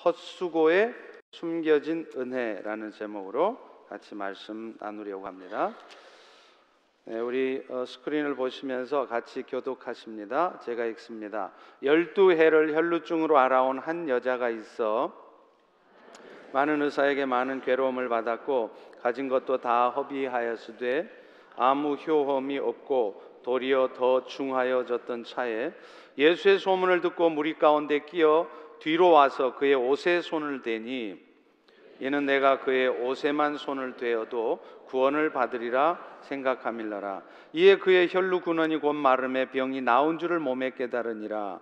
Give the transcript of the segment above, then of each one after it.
헛수고에 숨겨진 은혜라는 제목으로 같이 말씀 나누려고 합니다. 우리 스크린을 보시면서 같이 교독하십니다. 제가 읽습니다. 12해를 혈루증으로 앓아온 한 여자가 있어 많은 의사에게 많은 괴로움을 받았고 가진 것도 다 허비하였으되 아무 효험이 없고 도리어 더 중하여졌던 차에 예수의 소문을 듣고 무리 가운데 끼어 뒤로 와서 그의 옷에 손을 대니 이는 내가 그의 옷에만 손을 대어도 구원을 받으리라 생각함일러라. 이에 그의 혈루 근원이 곧 마름에 병이 나은 줄을 몸에 깨달으니라.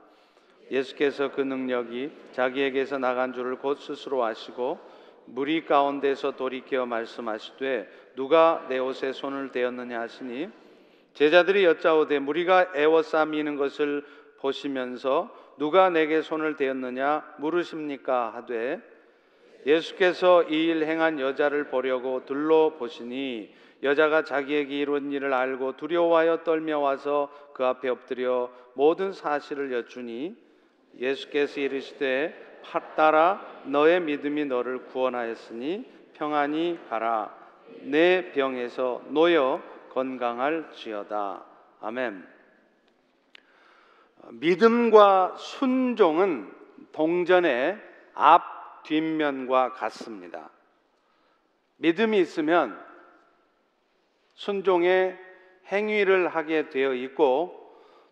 예수께서 그 능력이 자기에게서 나간 줄을 곧 스스로 아시고 무리 가운데서 돌이켜 말씀하시되 누가 내 옷에 손을 대었느냐 하시니 제자들이 여짜오되 무리가 애워싸미는 것을 보시면서 누가 내게 손을 대었느냐 물으십니까 하되 예수께서 이 일 행한 여자를 보려고 둘러보시니 여자가 자기에게 이룬 일을 알고 두려워하여 떨며 와서 그 앞에 엎드려 모든 사실을 여쭈니 예수께서 이르시되 따라 너의 믿음이 너를 구원하였으니 평안히 가라. 내 병에서 놓여 건강할지어다. 아멘. 믿음과 순종은 동전의 앞, 뒷면과 같습니다. 믿음이 있으면 순종의 행위를 하게 되어 있고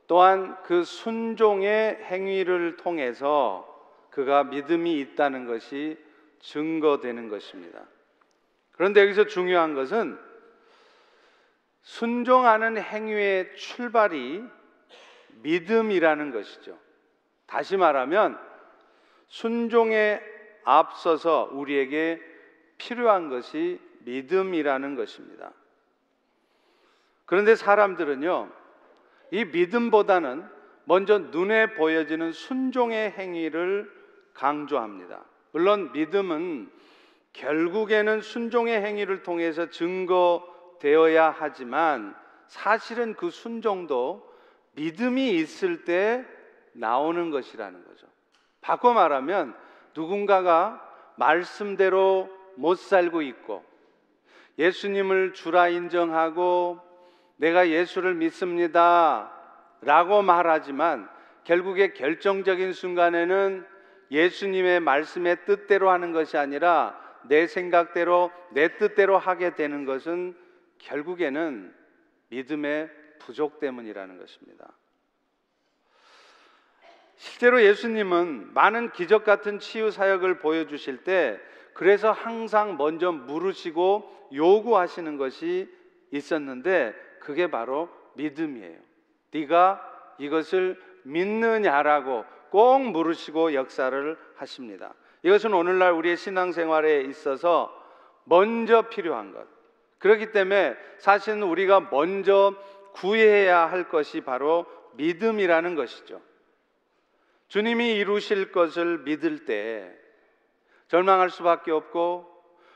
또한 그 순종의 행위를 통해서 그가 믿음이 있다는 것이 증거되는 것입니다. 그런데 여기서 중요한 것은 순종하는 행위의 출발이 믿음이라는 것이죠. 다시 말하면 순종에 앞서서 우리에게 필요한 것이 믿음이라는 것입니다. 그런데 사람들은요, 이 믿음보다는 먼저 눈에 보여지는 순종의 행위를 강조합니다. 물론 믿음은 결국에는 순종의 행위를 통해서 증거되어야 하지만 사실은 그 순종도 믿음이 있을 때 나오는 것이라는 거죠. 바꿔 말하면 누군가가 말씀대로 못 살고 있고 예수님을 주라 인정하고 내가 예수를 믿습니다 라고 말하지만 결국에 결정적인 순간에는 예수님의 말씀의 뜻대로 하는 것이 아니라 내 생각대로 내 뜻대로 하게 되는 것은 결국에는 믿음의 부족 때문이라는 것입니다. 실제로 예수님은 많은 기적 같은 치유 사역을 보여주실 때 그래서 항상 먼저 물으시고 요구하시는 것이 있었는데 그게 바로 믿음이에요. 네가 이것을 믿느냐라고 꼭 물으시고 역사를 하십니다. 이것은 오늘날 우리의 신앙생활에 있어서 먼저 필요한 것. 그렇기 때문에 사실은 우리가 먼저 구해야 할 것이 바로 믿음이라는 것이죠. 주님이 이루실 것을 믿을 때 절망할 수밖에 없고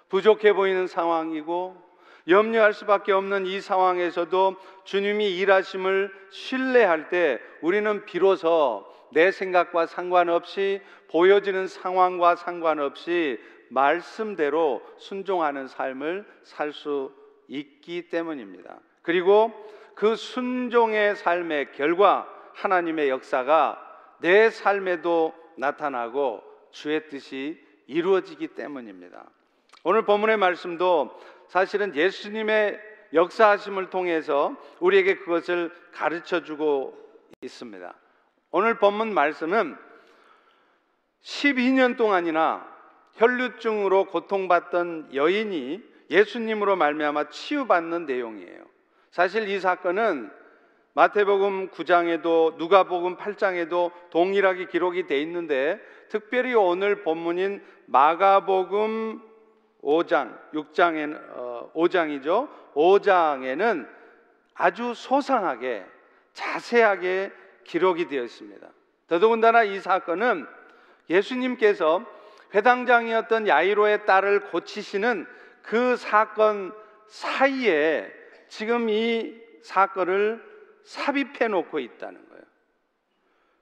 부족해 보이는 상황이고 염려할 수밖에 없는 이 상황에서도 주님이 일하심을 신뢰할 때 우리는 비로소 내 생각과 상관없이 보여지는 상황과 상관없이 말씀대로 순종하는 삶을 살 수 있기 때문입니다. 그리고 그 순종의 삶의 결과 하나님의 역사가 내 삶에도 나타나고 주의 뜻이 이루어지기 때문입니다. 오늘 본문의 말씀도 사실은 예수님의 역사하심을 통해서 우리에게 그것을 가르쳐주고 있습니다. 오늘 본문 말씀은 12년 동안이나 혈루증으로 고통받던 여인이 예수님으로 말미암아 치유받는 내용이에요. 사실 이 사건은 마태복음 9장에도 누가복음 8장에도 동일하게 기록이 돼 있는데 특별히 오늘 본문인 마가복음 5장에는 아주 소상하게 자세하게 기록이 되어 있습니다. 더더군다나 이 사건은 예수님께서 회당장이었던 야이로의 딸을 고치시는 그 사건 사이에 지금 이 사건을 삽입해 놓고 있다는 거예요.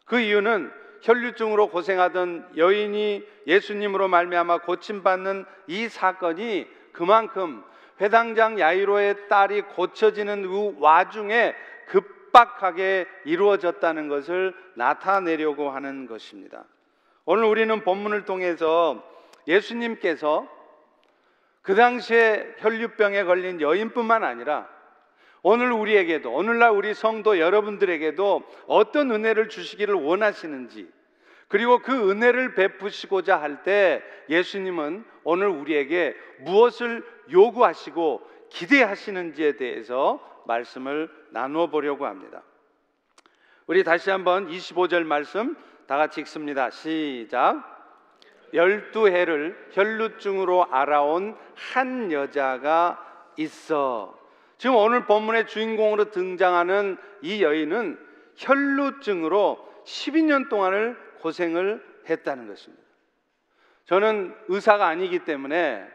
그 이유는 혈류증으로 고생하던 여인이 예수님으로 말미암아 고침받는 이 사건이 그만큼 회당장 야이로의 딸이 고쳐지는 그 와중에 급박하게 이루어졌다는 것을 나타내려고 하는 것입니다. 오늘 우리는 본문을 통해서 예수님께서 그 당시에 혈류병에 걸린 여인뿐만 아니라 오늘날 우리 성도 여러분들에게도 어떤 은혜를 주시기를 원하시는지, 그리고 그 은혜를 베푸시고자 할 때 예수님은 오늘 우리에게 무엇을 요구하시고 기대하시는지에 대해서 말씀을 나누어 보려고 합니다. 우리 다시 한번 25절 말씀 다 같이 읽습니다. 시작. 12해를 혈루증으로 알아온 한 여자가 있어. 지금 오늘 본문의 주인공으로 등장하는 이 여인은 혈루증으로 12년 동안을 고생을 했다는 것입니다. 저는 의사가 아니기 때문에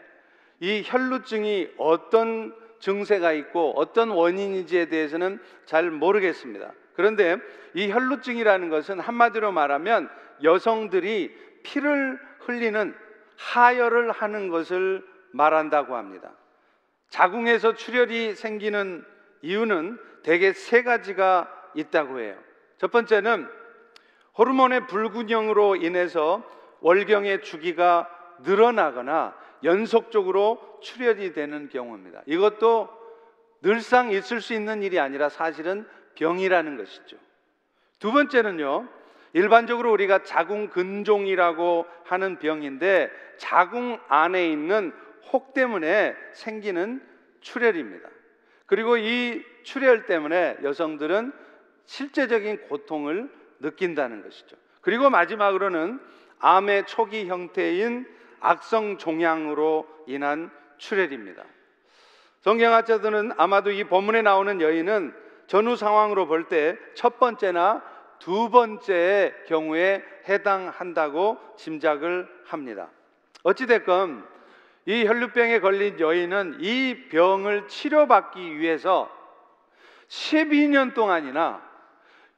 이 혈루증이 어떤 증세가 있고 어떤 원인인지에 대해서는 잘 모르겠습니다. 그런데 이 혈루증이라는 것은 한마디로 말하면 여성들이 피를 흘리는 하혈을 하는 것을 말한다고 합니다. 자궁에서 출혈이 생기는 이유는 대개 세 가지가 있다고 해요. 첫 번째는 호르몬의 불균형으로 인해서 월경의 주기가 늘어나거나 연속적으로 출혈이 되는 경우입니다. 이것도 늘상 있을 수 있는 일이 아니라 사실은 병이라는 것이죠. 두 번째는요, 일반적으로 우리가 자궁 근종이라고 하는 병인데 자궁 안에 있는 혹 때문에 생기는 출혈입니다. 그리고 이 출혈 때문에 여성들은 실제적인 고통을 느낀다는 것이죠. 그리고 마지막으로는 암의 초기 형태인 악성 종양으로 인한 출혈입니다. 성경학자들은 아마도 이 본문에 나오는 여인은 전후 상황으로 볼 때 첫 번째나 두 번째의 경우에 해당한다고 짐작을 합니다. 어찌됐건 이 혈루병에 걸린 여인은 이 병을 치료받기 위해서 12년 동안이나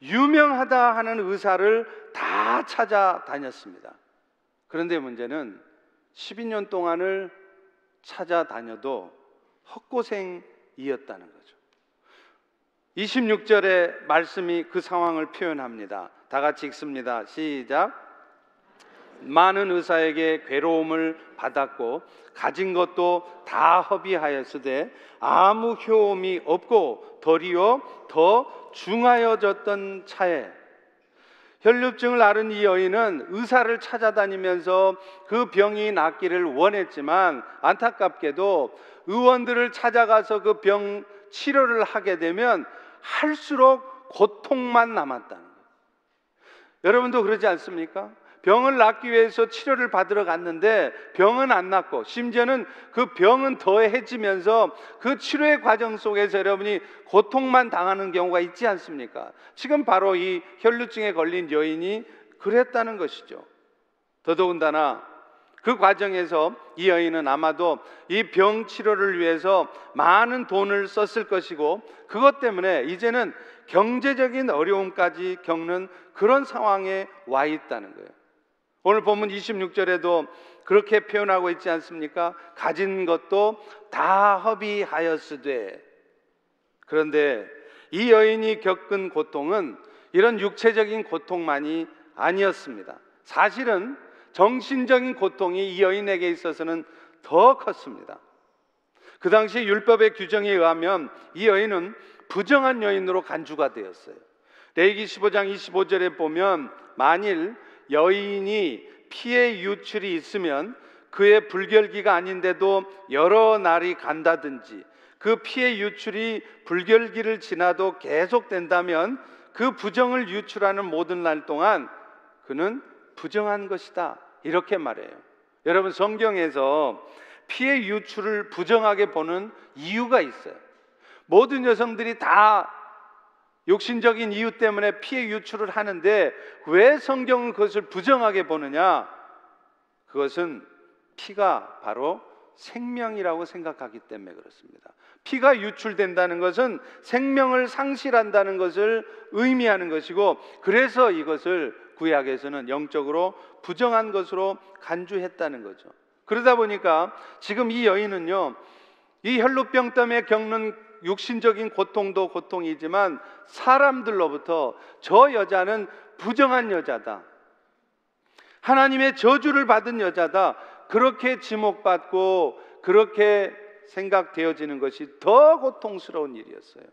유명하다 하는 의사를 다 찾아다녔습니다. 그런데 문제는 12년 동안을 찾아다녀도 헛고생이었다는 거죠. 26절의 말씀이 그 상황을 표현합니다. 다 같이 읽습니다. 시작. 많은 의사에게 괴로움을 받았고 가진 것도 다 허비하였으되 아무 효험이 없고 도리어 더 중하여졌던 차에 혈루증을 앓은 이 여인은 의사를 찾아다니면서 그 병이 낫기를 원했지만 안타깝게도 의원들을 찾아가서 그 병 치료를 하게 되면 할수록 고통만 남았다는 거예요. 여러분도 그러지 않습니까? 병을 낫기 위해서 치료를 받으러 갔는데 병은 안 낫고 심지어는 그 병은 더해지면서 그 치료의 과정 속에서 여러분이 고통만 당하는 경우가 있지 않습니까? 지금 바로 이 혈루증에 걸린 여인이 그랬다는 것이죠. 더더군다나 그 과정에서 이 여인은 아마도 이 병 치료를 위해서 많은 돈을 썼을 것이고 그것 때문에 이제는 경제적인 어려움까지 겪는 그런 상황에 와 있다는 거예요. 오늘 본문 26절에도 그렇게 표현하고 있지 않습니까? 가진 것도 다 허비하였으되. 그런데 이 여인이 겪은 고통은 이런 육체적인 고통만이 아니었습니다. 사실은 정신적인 고통이 이 여인에게 있어서는 더 컸습니다. 그 당시 율법의 규정에 의하면 이 여인은 부정한 여인으로 간주가 되었어요. 레위기 15장 25절에 보면 만일 여인이 피의 유출이 있으면 그의 불결기가 아닌데도 여러 날이 간다든지 그 피의 유출이 불결기를 지나도 계속된다면 그 부정을 유출하는 모든 날 동안 그는 부정한 것이다, 이렇게 말해요. 여러분, 성경에서 피의 유출을 부정하게 보는 이유가 있어요. 모든 여성들이 다 욕심적인 이유 때문에 피의 유출을 하는데 왜 성경은 그것을 부정하게 보느냐? 그것은 피가 바로 생명이라고 생각하기 때문에 그렇습니다. 피가 유출된다는 것은 생명을 상실한다는 것을 의미하는 것이고, 그래서 이것을 구약에서는 영적으로 부정한 것으로 간주했다는 거죠. 그러다 보니까 지금 이 여인은요, 이 혈루병 때문에 겪는 육신적인 고통도 고통이지만 사람들로부터 저 여자는 부정한 여자다, 하나님의 저주를 받은 여자다, 그렇게 지목받고 그렇게 생각되어지는 것이 더 고통스러운 일이었어요.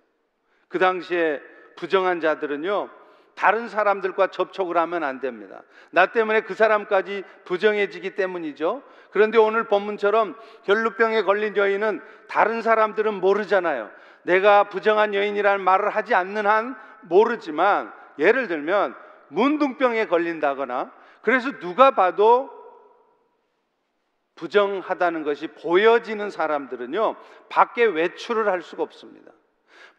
그 당시에 부정한 자들은요, 다른 사람들과 접촉을 하면 안 됩니다. 나 때문에 그 사람까지 부정해지기 때문이죠. 그런데 오늘 본문처럼 혈루병에 걸린 여인은 다른 사람들은 모르잖아요. 내가 부정한 여인이라는 말을 하지 않는 한 모르지만, 예를 들면 문둥병에 걸린다거나, 그래서 누가 봐도 부정하다는 것이 보여지는 사람들은요, 밖에 외출을 할 수가 없습니다.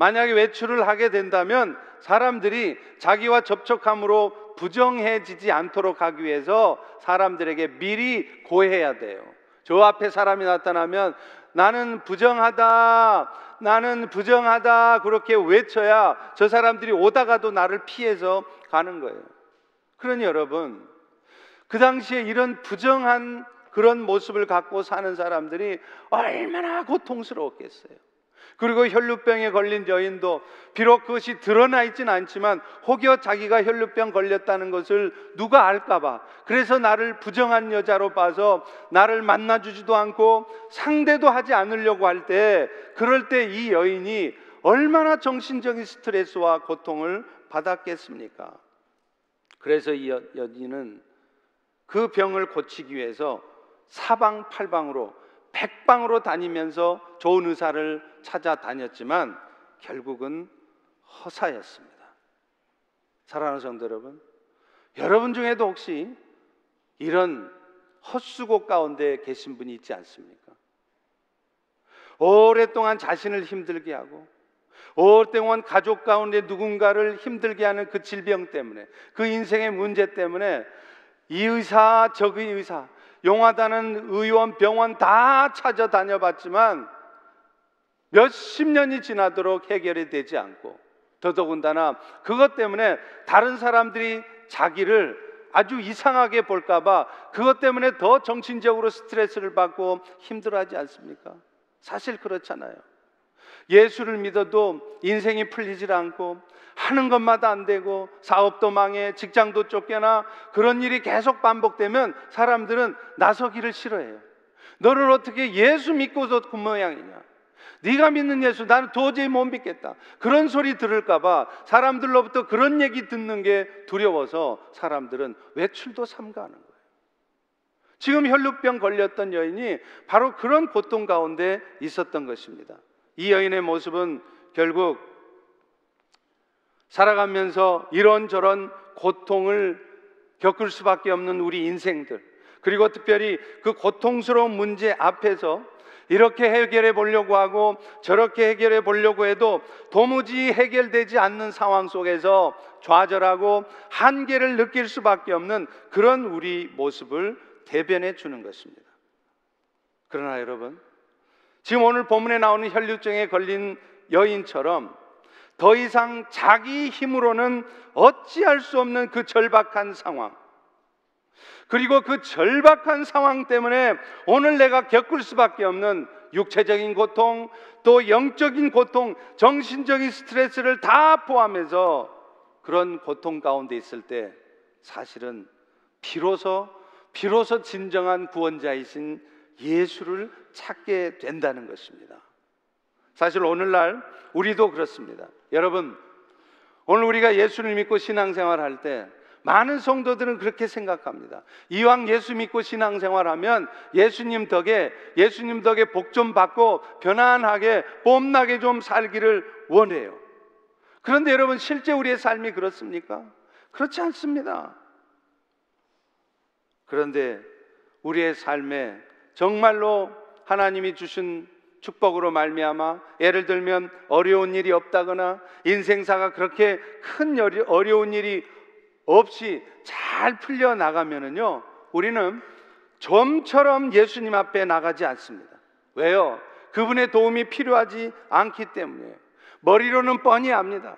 만약에 외출을 하게 된다면 사람들이 자기와 접촉함으로 부정해지지 않도록 하기 위해서 사람들에게 미리 고해야 돼요. 저 앞에 사람이 나타나면 나는 부정하다, 나는 부정하다 그렇게 외쳐야 저 사람들이 오다가도 나를 피해서 가는 거예요. 그러니 여러분, 그 당시에 이런 부정한 그런 모습을 갖고 사는 사람들이 얼마나 고통스러웠겠어요. 그리고 혈루병에 걸린 여인도 비록 그것이 드러나 있지는 않지만 혹여 자기가 혈루병 걸렸다는 것을 누가 알까봐, 그래서 나를 부정한 여자로 봐서 나를 만나주지도 않고 상대도 하지 않으려고 할 때, 그럴 때 이 여인이 얼마나 정신적인 스트레스와 고통을 받았겠습니까? 그래서 이 여인은 그 병을 고치기 위해서 사방팔방으로 백방으로 다니면서 좋은 의사를 찾아다녔지만 결국은 허사였습니다. 사랑하는 성도 여러분, 여러분 중에도 혹시 이런 헛수고 가운데 계신 분이 있지 않습니까? 오랫동안 자신을 힘들게 하고 오랫동안 가족 가운데 누군가를 힘들게 하는 그 질병 때문에, 그 인생의 문제 때문에 이 의사 저그 의사, 용하다는 의원, 병원 다 찾아다녀봤지만 몇십 년이 지나도록 해결이 되지 않고, 더더군다나 그것 때문에 다른 사람들이 자기를 아주 이상하게 볼까봐 그것 때문에 더 정신적으로 스트레스를 받고 힘들어하지 않습니까? 사실 그렇잖아요. 예수를 믿어도 인생이 풀리질 않고 하는 것마다 안 되고 사업도 망해, 직장도 쫓겨나, 그런 일이 계속 반복되면 사람들은 나서기를 싫어해요. 너를 어떻게 예수 믿고서 그 모양이냐, 네가 믿는 예수 나는 도저히 못 믿겠다, 그런 소리 들을까 봐 사람들로부터 그런 얘기 듣는 게 두려워서 사람들은 외출도 삼가하는 거예요. 지금 혈루병 걸렸던 여인이 바로 그런 고통 가운데 있었던 것입니다. 이 여인의 모습은 결국 살아가면서 이런저런 고통을 겪을 수밖에 없는 우리 인생들, 그리고 특별히 그 고통스러운 문제 앞에서 이렇게 해결해 보려고 하고 저렇게 해결해 보려고 해도 도무지 해결되지 않는 상황 속에서 좌절하고 한계를 느낄 수밖에 없는 그런 우리 모습을 대변해 주는 것입니다. 그러나 여러분, 지금 오늘 본문에 나오는 혈루증에 걸린 여인처럼 더 이상 자기 힘으로는 어찌할 수 없는 그 절박한 상황, 그리고 그 절박한 상황 때문에 오늘 내가 겪을 수밖에 없는 육체적인 고통, 또 영적인 고통, 정신적인 스트레스를 다 포함해서 그런 고통 가운데 있을 때 사실은 비로소 진정한 구원자이신 예수를 찾게 된다는 것입니다. 사실 오늘날 우리도 그렇습니다. 여러분, 오늘 우리가 예수를 믿고 신앙생활할 때 많은 성도들은 그렇게 생각합니다. 이왕 예수 믿고 신앙생활하면 예수님 덕에 복 좀 받고 편안하게 봄나게 좀 살기를 원해요. 그런데 여러분, 실제 우리의 삶이 그렇습니까? 그렇지 않습니다. 그런데 우리의 삶에 정말로 하나님이 주신 축복으로 말미암아, 예를 들면 어려운 일이 없다거나 인생사가 그렇게 큰 어려운 일이 없이 잘 풀려나가면은요, 우리는 좀처럼 예수님 앞에 나가지 않습니다. 왜요? 그분의 도움이 필요하지 않기 때문에. 머리로는 뻔히 압니다.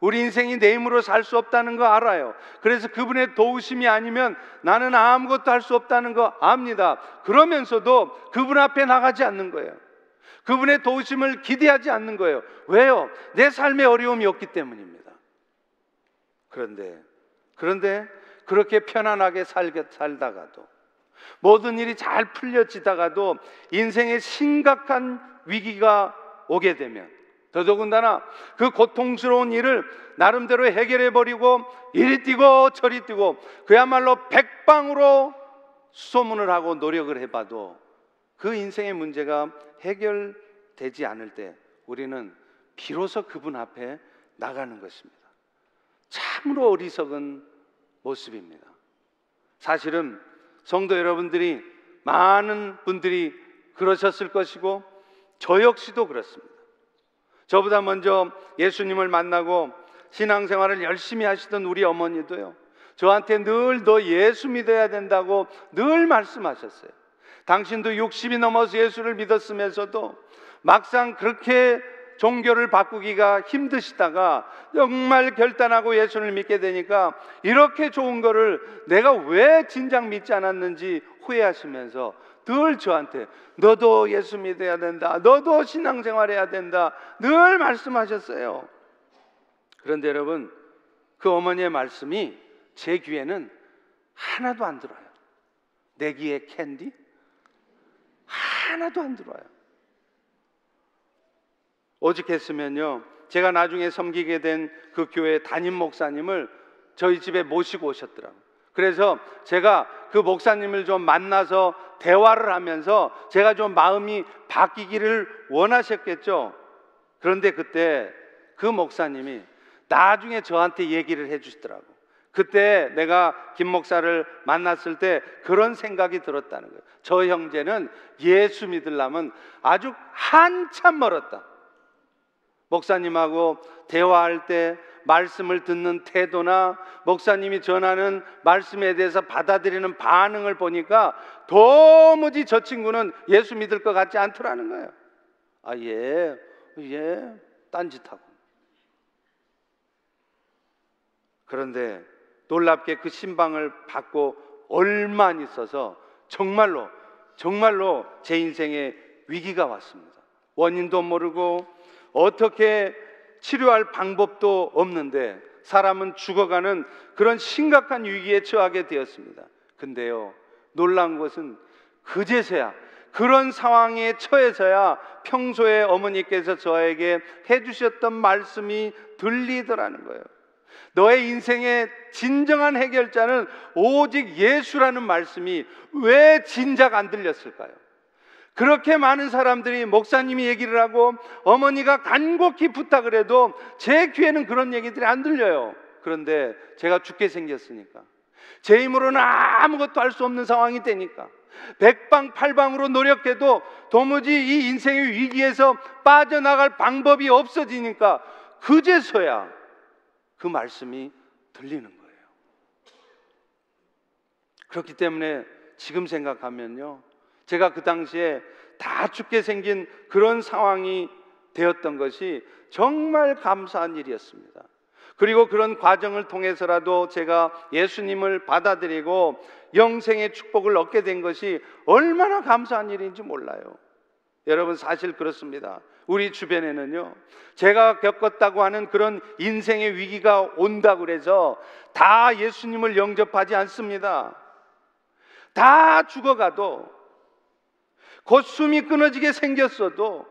우리 인생이 내 힘으로 살 수 없다는 거 알아요. 그래서 그분의 도우심이 아니면 나는 아무것도 할 수 없다는 거 압니다. 그러면서도 그분 앞에 나가지 않는 거예요. 그분의 도우심을 기대하지 않는 거예요. 왜요? 내 삶에 어려움이 없기 때문입니다. 그런데 그렇게 편안하게 살다가도, 모든 일이 잘 풀려지다가도 인생에 심각한 위기가 오게 되면, 더더군다나 그 고통스러운 일을 나름대로 해결해버리고 이리 뛰고 저리 뛰고 그야말로 백방으로 수소문을 하고 노력을 해봐도 그 인생의 문제가 해결되지 않을 때 우리는 비로소 그분 앞에 나가는 것입니다. 참으로 어리석은 모습입니다. 사실은 성도 여러분들이, 많은 분들이 그러셨을 것이고 저 역시도 그렇습니다. 저보다 먼저 예수님을 만나고 신앙생활을 열심히 하시던 우리 어머니도요, 저한테 늘 너 예수 믿어야 된다고 늘 말씀하셨어요. 당신도 60이 넘어서 예수를 믿었으면서도 막상 그렇게 종교를 바꾸기가 힘드시다가 정말 결단하고 예수를 믿게 되니까 이렇게 좋은 거를 내가 왜 진작 믿지 않았는지 후회하시면서 늘 저한테 너도 예수 믿어야 된다, 너도 신앙생활해야 된다 늘 말씀하셨어요. 그런데 여러분, 그 어머니의 말씀이 제 귀에는 하나도 안 들어요. 내 귀에 캔디? 하나도 안 들어요. 오직 했으면요, 제가 나중에 섬기게 된 그 교회 담임 목사님을 저희 집에 모시고 오셨더라고요. 그래서 제가 그 목사님을 좀 만나서 대화를 하면서 제가 좀 마음이 바뀌기를 원하셨겠죠. 그런데 그때 그 목사님이 나중에 저한테 얘기를 해주시더라고요. 그때 내가 김 목사를 만났을 때 그런 생각이 들었다는 거예요. 저 형제는 예수 믿으려면 아주 한참 멀었다. 목사님하고 대화할 때 말씀을 듣는 태도나 목사님이 전하는 말씀에 대해서 받아들이는 반응을 보니까 도무지 저 친구는 예수 믿을 것 같지 않더라는 거예요. 아, 딴짓하고. 그런데 놀랍게 그 신방을 받고 얼마 안 있어서 정말로 제 인생에 위기가 왔습니다. 원인도 모르고 어떻게 치료할 방법도 없는데 사람은 죽어가는 그런 심각한 위기에 처하게 되었습니다. 근데요, 놀라운 것은 그제서야, 그런 상황에 처해서야 평소에 어머니께서 저에게 해주셨던 말씀이 들리더라는 거예요. 너의 인생의 진정한 해결자는 오직 예수라는 말씀이 왜 진작 안 들렸을까요? 그렇게 많은 사람들이 목사님이 얘기를 하고 어머니가 간곡히 부탁을 해도 제 귀에는 그런 얘기들이 안 들려요. 그런데 제가 죽게 생겼으니까, 제 힘으로는 아무것도 할 수 없는 상황이 되니까, 백방팔방으로 노력해도 도무지 이 인생의 위기에서 빠져나갈 방법이 없어지니까 그제서야 그 말씀이 들리는 거예요. 그렇기 때문에 지금 생각하면요, 제가 그 당시에 다 죽게 생긴 그런 상황이 되었던 것이 정말 감사한 일이었습니다. 그리고 그런 과정을 통해서라도 제가 예수님을 받아들이고 영생의 축복을 얻게 된 것이 얼마나 감사한 일인지 몰라요. 여러분, 사실 그렇습니다. 우리 주변에는요, 제가 겪었다고 하는 그런 인생의 위기가 온다고 해서 다 예수님을 영접하지 않습니다. 다 죽어가도, 곧 숨이 끊어지게 생겼어도,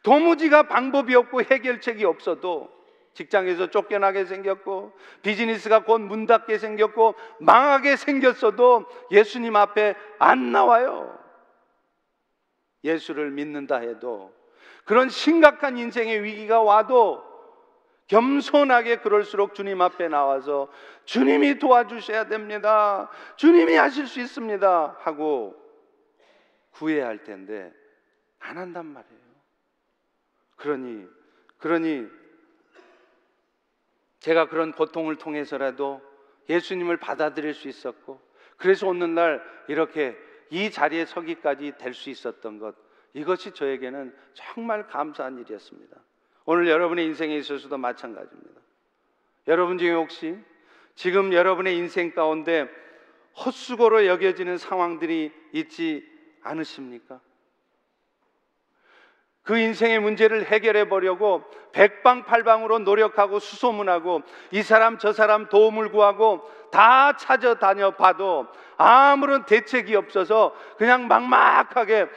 도무지가 방법이 없고 해결책이 없어도, 직장에서 쫓겨나게 생겼고 비즈니스가 곧 문 닫게 생겼고 망하게 생겼어도 예수님 앞에 안 나와요. 예수를 믿는다 해도, 그런 심각한 인생의 위기가 와도 겸손하게 그럴수록 주님 앞에 나와서 주님이 도와주셔야 됩니다, 주님이 하실 수 있습니다 하고 구해야 할 텐데 안 한단 말이에요. 그러니 제가 그런 고통을 통해서라도 예수님을 받아들일 수 있었고, 그래서 오늘날 이렇게 이 자리에 서기까지 될 수 있었던 것, 이것이 저에게는 정말 감사한 일이었습니다. 오늘 여러분의 인생에 있어서도 마찬가지입니다. 여러분 중에 혹시 지금 여러분의 인생 가운데 헛수고로 여겨지는 상황들이 있지 않으십니까? 그 인생의 문제를 해결해 보려고 백방팔방으로 노력하고 수소문하고 이 사람 저 사람 도움을 구하고 다 찾아다녀 봐도 아무런 대책이 없어서 그냥 막막하게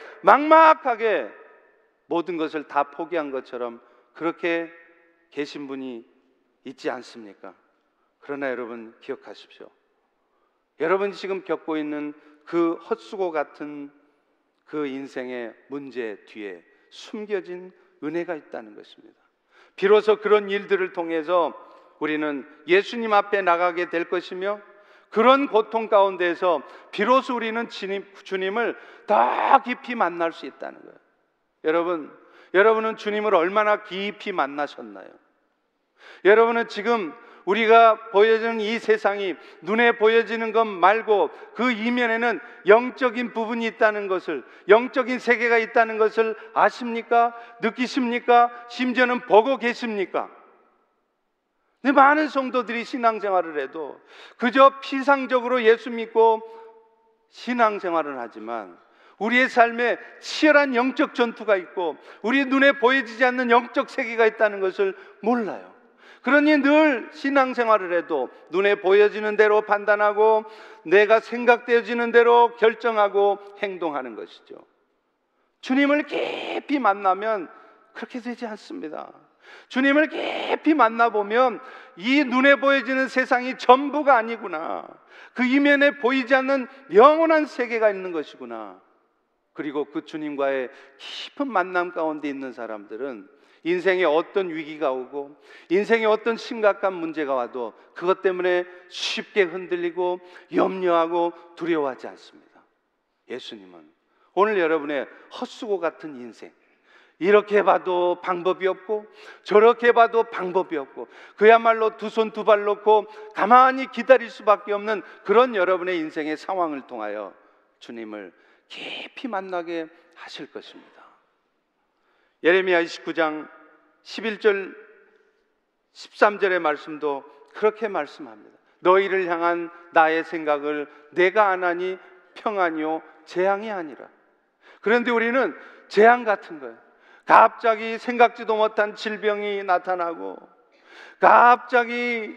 모든 것을 다 포기한 것처럼 그렇게 계신 분이 있지 않습니까? 그러나 여러분 기억하십시오. 여러분이 지금 겪고 있는 그 헛수고 같은 그 인생의 문제 뒤에 숨겨진 은혜가 있다는 것입니다. 비로소 그런 일들을 통해서 우리는 예수님 앞에 나가게 될 것이며 그런 고통 가운데에서 비로소 우리는 주님을 더 깊이 만날 수 있다는 거예요. 여러분은 주님을 얼마나 깊이 만나셨나요? 여러분은 지금 우리가 보여지는 이 세상이 눈에 보여지는 것 말고 그 이면에는 영적인 부분이 있다는 것을, 영적인 세계가 있다는 것을 아십니까? 느끼십니까? 심지어는 보고 계십니까? 근데 많은 성도들이 신앙생활을 해도 그저 피상적으로 예수 믿고 신앙생활을 하지만 우리의 삶에 치열한 영적 전투가 있고 우리의 눈에 보여지지 않는 영적 세계가 있다는 것을 몰라요. 그러니 늘 신앙생활을 해도 눈에 보여지는 대로 판단하고 내가 생각되어지는 대로 결정하고 행동하는 것이죠. 주님을 깊이 만나면 그렇게 되지 않습니다. 주님을 깊이 만나보면 이 눈에 보여지는 세상이 전부가 아니구나, 그 이면에 보이지 않는 영원한 세계가 있는 것이구나. 그리고 그 주님과의 깊은 만남 가운데 있는 사람들은 인생에 어떤 위기가 오고 인생에 어떤 심각한 문제가 와도 그것 때문에 쉽게 흔들리고 염려하고 두려워하지 않습니다. 예수님은 오늘 여러분의 헛수고 같은 인생, 이렇게 봐도 방법이 없고 저렇게 봐도 방법이 없고 그야말로 두 손 두 발 놓고 가만히 기다릴 수밖에 없는 그런 여러분의 인생의 상황을 통하여 주님을 깊이 만나게 하실 것입니다. 예레미야 29장 11절 13절의 말씀도 그렇게 말씀합니다. 너희를 향한 나의 생각을 내가 아나니 평안이요 재앙이 아니라. 그런데 우리는 재앙 같은 거예요. 갑자기 생각지도 못한 질병이 나타나고 갑자기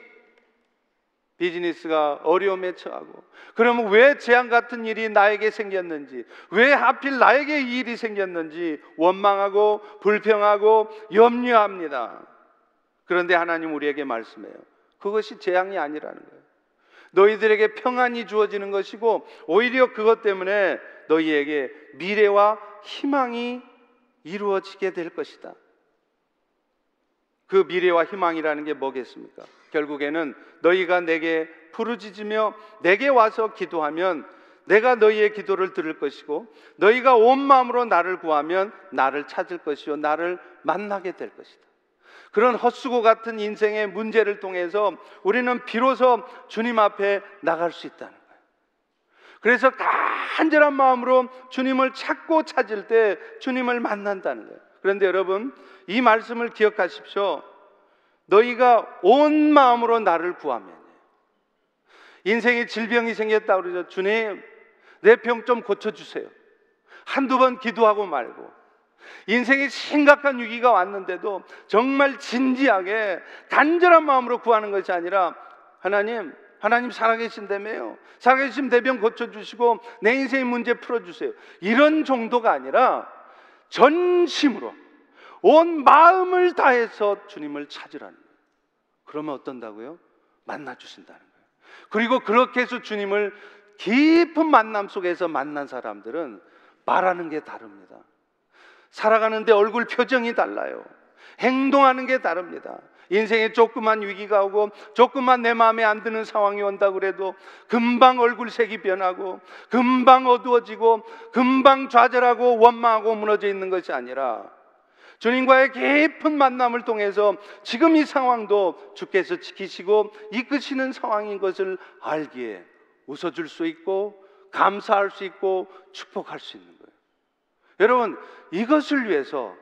비즈니스가 어려움에 처하고, 그러면 왜 재앙 같은 일이 나에게 생겼는지, 왜 하필 나에게 이 일이 생겼는지 원망하고 불평하고 염려합니다. 그런데 하나님 우리에게 말씀해요. 그것이 재앙이 아니라는 거예요. 너희들에게 평안이 주어지는 것이고 오히려 그것 때문에 너희에게 미래와 희망이 이루어지게 될 것이다. 그 미래와 희망이라는 게 뭐겠습니까? 결국에는 너희가 내게 부르짖으며 내게 와서 기도하면 내가 너희의 기도를 들을 것이고 너희가 온 마음으로 나를 구하면 나를 찾을 것이요 나를 만나게 될 것이다. 그런 헛수고 같은 인생의 문제를 통해서 우리는 비로소 주님 앞에 나갈 수 있다는 거예요. 그래서 간절한 마음으로 주님을 찾고 찾을 때 주님을 만난다는 거예요. 그런데 여러분, 이 말씀을 기억하십시오. 너희가 온 마음으로 나를 구하면, 인생에 질병이 생겼다 그러죠. 주님, 내 병 좀 고쳐주세요. 한두 번 기도하고 말고, 인생에 심각한 위기가 왔는데도 정말 진지하게 간절한 마음으로 구하는 것이 아니라 하나님 살아계신다며요. 살아계신 내 병 고쳐주시고 내 인생의 문제 풀어주세요. 이런 정도가 아니라 전심으로 온 마음을 다해서 주님을 찾으라는 거예요. 그러면 어떤다고요? 만나주신다는 거예요. 그리고 그렇게 해서 주님을 깊은 만남 속에서 만난 사람들은 말하는 게 다릅니다. 살아가는데 얼굴 표정이 달라요. 행동하는 게 다릅니다. 인생에 조그만 위기가 오고 조그만 내 마음에 안 드는 상황이 온다고 그래도 금방 얼굴색이 변하고 금방 어두워지고 금방 좌절하고 원망하고 무너져 있는 것이 아니라 주님과의 깊은 만남을 통해서 지금 이 상황도 주께서 지키시고 이끄시는 상황인 것을 알기에 웃어줄 수 있고 감사할 수 있고 축복할 수 있는 거예요. 여러분, 이것을 위해서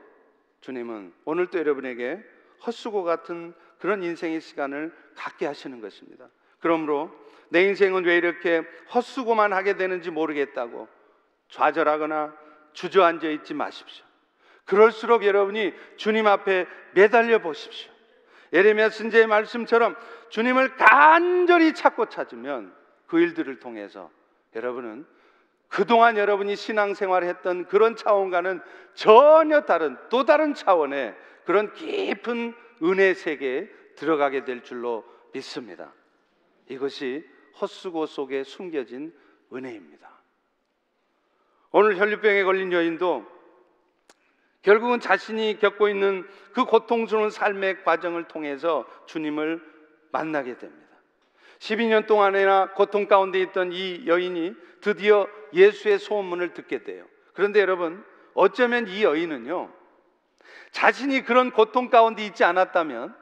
주님은 오늘도 여러분에게 헛수고 같은 그런 인생의 시간을 갖게 하시는 것입니다. 그러므로 내 인생은 왜 이렇게 헛수고만 하게 되는지 모르겠다고 좌절하거나 주저앉아 있지 마십시오. 그럴수록 여러분이 주님 앞에 매달려 보십시오. 예레미야 선지자의 말씀처럼 주님을 간절히 찾고 찾으면 그 일들을 통해서 여러분은 그동안 여러분이 신앙생활했던 그런 차원과는 전혀 다른 또 다른 차원의 그런 깊은 은혜 세계에 들어가게 될 줄로 믿습니다. 이것이 헛수고 속에 숨겨진 은혜입니다. 오늘 혈류병에 걸린 여인도 결국은 자신이 겪고 있는 그 고통스러운 삶의 과정을 통해서 주님을 만나게 됩니다. 12년 동안이나 고통 가운데 있던 이 여인이 드디어 예수의 소문을 듣게 돼요. 그런데 여러분, 어쩌면 이 여인은요, 자신이 그런 고통 가운데 있지 않았다면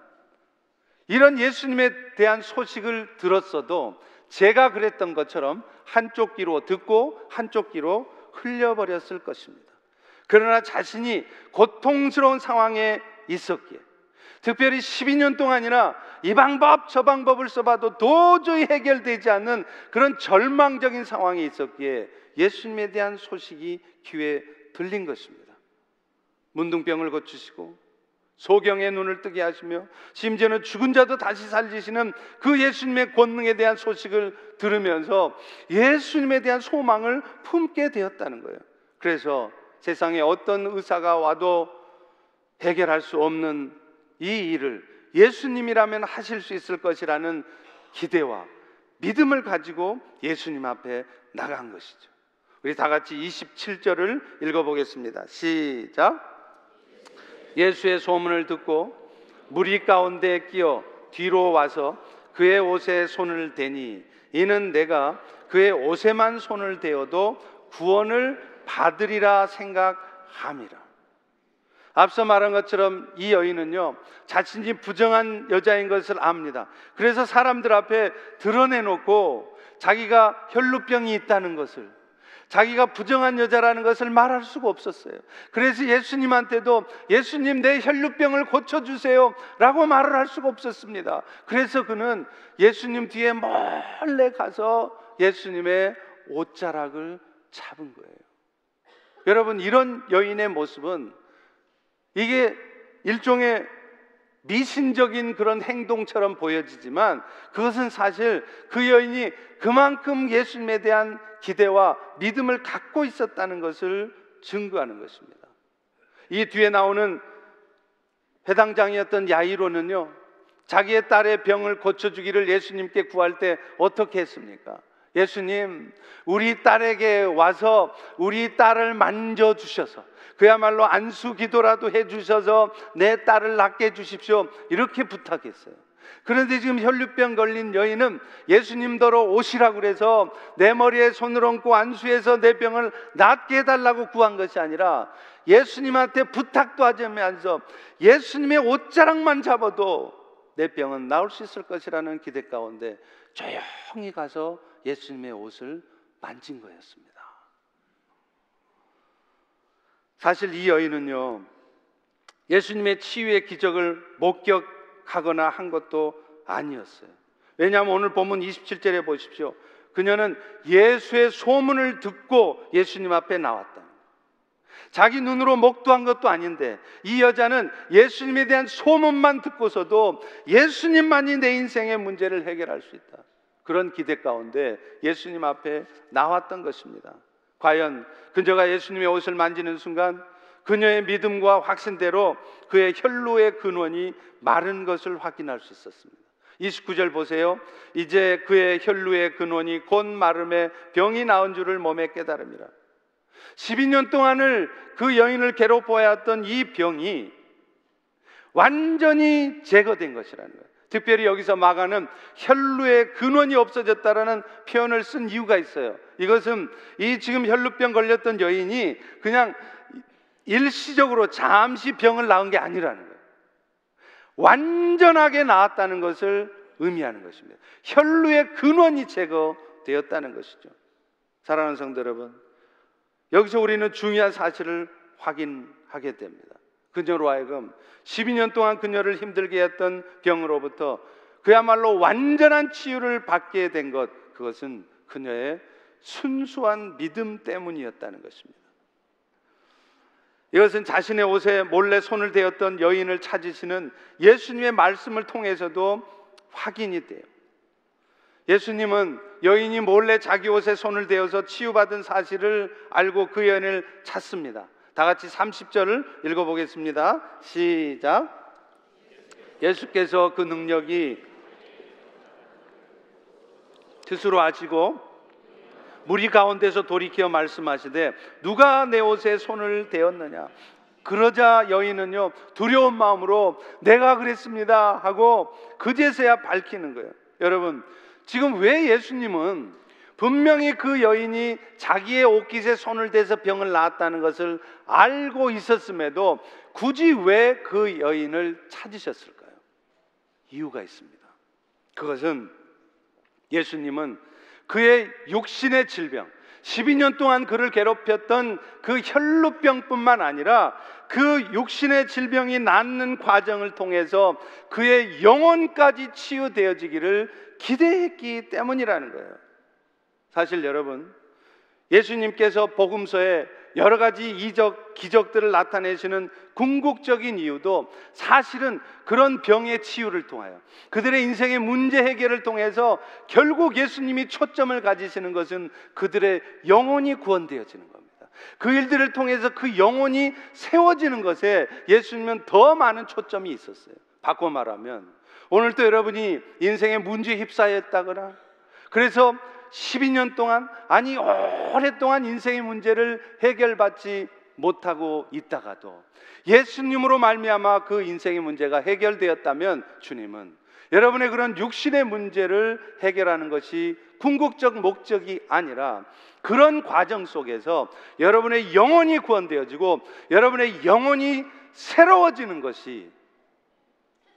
이런 예수님에 대한 소식을 들었어도 제가 그랬던 것처럼 한쪽 귀로 듣고 한쪽 귀로 흘려버렸을 것입니다. 그러나 자신이 고통스러운 상황에 있었기에, 특별히 12년 동안이나 이 방법 저 방법을 써봐도 도저히 해결되지 않는 그런 절망적인 상황에 있었기에 예수님에 대한 소식이 귀에 들린 것입니다. 문둥병을 고치시고 소경의 눈을 뜨게 하시며 심지어는 죽은 자도 다시 살리시는 그 예수님의 권능에 대한 소식을 들으면서 예수님에 대한 소망을 품게 되었다는 거예요. 그래서 세상에 어떤 의사가 와도 해결할 수 없는 이 일을 예수님이라면 하실 수 있을 것이라는 기대와 믿음을 가지고 예수님 앞에 나간 것이죠. 우리 다 같이 27절을 읽어보겠습니다. 시작. 예수의 소문을 듣고 무리 가운데 끼어 뒤로 와서 그의 옷에 손을 대니 이는 내가 그의 옷에만 손을 대어도 구원을 받으리라 생각함이라. 앞서 말한 것처럼 이 여인은요, 자신이 부정한 여자인 것을 압니다. 그래서 사람들 앞에 드러내놓고 자기가 혈루병이 있다는 것을, 자기가 부정한 여자라는 것을 말할 수가 없었어요. 그래서 예수님한테도 예수님 내 혈루병을 고쳐주세요 라고 말을 할 수가 없었습니다. 그래서 그는 예수님 뒤에 몰래 가서 예수님의 옷자락을 잡은 거예요. 여러분, 이런 여인의 모습은 이게 일종의 미신적인 그런 행동처럼 보여지지만 그것은 사실 그 여인이 그만큼 예수님에 대한 기대와 믿음을 갖고 있었다는 것을 증거하는 것입니다. 이 뒤에 나오는 회당장이었던 야이로는요, 자기의 딸의 병을 고쳐주기를 예수님께 구할 때 어떻게 했습니까? 예수님, 우리 딸에게 와서 우리 딸을 만져주셔서 그야말로 안수 기도라도 해주셔서 내 딸을 낫게 해주십시오, 이렇게 부탁했어요. 그런데 지금 혈류병 걸린 여인은 예수님더러 오시라고 그래서 내 머리에 손을 얹고 안수해서 내 병을 낫게 해달라고 구한 것이 아니라 예수님한테 부탁도 하면서 예수님의 옷자락만 잡아도 내 병은 나을 수 있을 것이라는 기대 가운데 조용히 가서 예수님의 옷을 만진 거였습니다. 사실 이 여인은요, 예수님의 치유의 기적을 목격하거나 한 것도 아니었어요. 왜냐하면 오늘 본문 27절에 보십시오. 그녀는 예수의 소문을 듣고 예수님 앞에 나왔다. 자기 눈으로 목도한 것도 아닌데 이 여자는 예수님에 대한 소문만 듣고서도 예수님만이 내 인생의 문제를 해결할 수 있다, 그런 기대 가운데 예수님 앞에 나왔던 것입니다. 과연 그녀가 예수님의 옷을 만지는 순간 그녀의 믿음과 확신대로 그의 혈루의 근원이 마른 것을 확인할 수 있었습니다. 29절 보세요. 이제 그의 혈루의 근원이 곧 마름에 병이 나은 줄을 몸에 깨달음이라. 12년 동안을 그 여인을 괴롭혀왔던 이 병이 완전히 제거된 것이라는 거예요. 특별히 여기서 마가는 혈루의 근원이 없어졌다라는 표현을 쓴 이유가 있어요. 이것은 이 지금 혈루병 걸렸던 여인이 그냥 일시적으로 잠시 병을 낳은 게 아니라는 거예요. 완전하게 나았다는 것을 의미하는 것입니다. 혈루의 근원이 제거되었다는 것이죠. 사랑하는 성도 여러분, 여기서 우리는 중요한 사실을 확인하게 됩니다. 그녀로 하여금 12년 동안 그녀를 힘들게 했던 병으로부터 그야말로 완전한 치유를 받게 된 것, 그것은 그녀의 순수한 믿음 때문이었다는 것입니다. 이것은 자신의 옷에 몰래 손을 대었던 여인을 찾으시는 예수님의 말씀을 통해서도 확인이 돼요. 예수님은 여인이 몰래 자기 옷에 손을 대어서 치유받은 사실을 알고 그 여인을 찾습니다. 다 같이 30절을 읽어보겠습니다. 시작. 예수께서 그 능력이 스스로 아시고 무리 가운데서 돌이켜 말씀하시되 누가 내 옷에 손을 대었느냐. 그러자 여인은요, 두려운 마음으로 내가 그랬습니다 하고 그제서야 밝히는 거예요. 여러분, 지금 왜 예수님은 분명히 그 여인이 자기의 옷깃에 손을 대서 병을 낳았다는 것을 알고 있었음에도 굳이 왜 그 여인을 찾으셨을까요? 이유가 있습니다. 그것은 예수님은 그의 육신의 질병, 12년 동안 그를 괴롭혔던 그 혈루병뿐만 아니라 그 육신의 질병이 낫는 과정을 통해서 그의 영혼까지 치유되어지기를 기대했기 때문이라는 거예요. 사실 여러분, 예수님께서 복음서에 여러 가지 이적, 기적들을 나타내시는 궁극적인 이유도 사실은 그런 병의 치유를 통하여 그들의 인생의 문제 해결을 통해서 결국 예수님이 초점을 가지시는 것은 그들의 영혼이 구원되어지는 겁니다. 그 일들을 통해서 그 영혼이 세워지는 것에 예수님은 더 많은 초점이 있었어요. 바꿔 말하면 오늘도 여러분이 인생의 문제에 휩싸였다거나 그래서 12년 동안, 아니 오랫동안 인생의 문제를 해결받지 못하고 있다가도 예수님으로 말미암아 그 인생의 문제가 해결되었다면 주님은 여러분의 그런 육신의 문제를 해결하는 것이 궁극적 목적이 아니라 그런 과정 속에서 여러분의 영혼이 구원되어지고 여러분의 영혼이 새로워지는 것이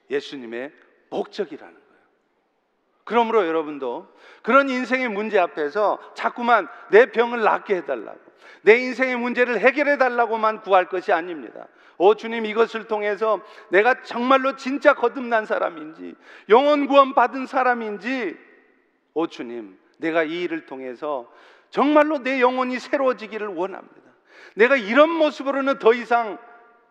예수님의 목적이라는 거예요. 그러므로 여러분도 그런 인생의 문제 앞에서 자꾸만 내 병을 낫게 해달라고, 내 인생의 문제를 해결해 달라고만 구할 것이 아닙니다. 오 주님, 이것을 통해서 내가 정말로 진짜 거듭난 사람인지 영혼 구원 받은 사람인지, 오 주님, 내가 이 일을 통해서 정말로 내 영혼이 새로워지기를 원합니다. 내가 이런 모습으로는 더 이상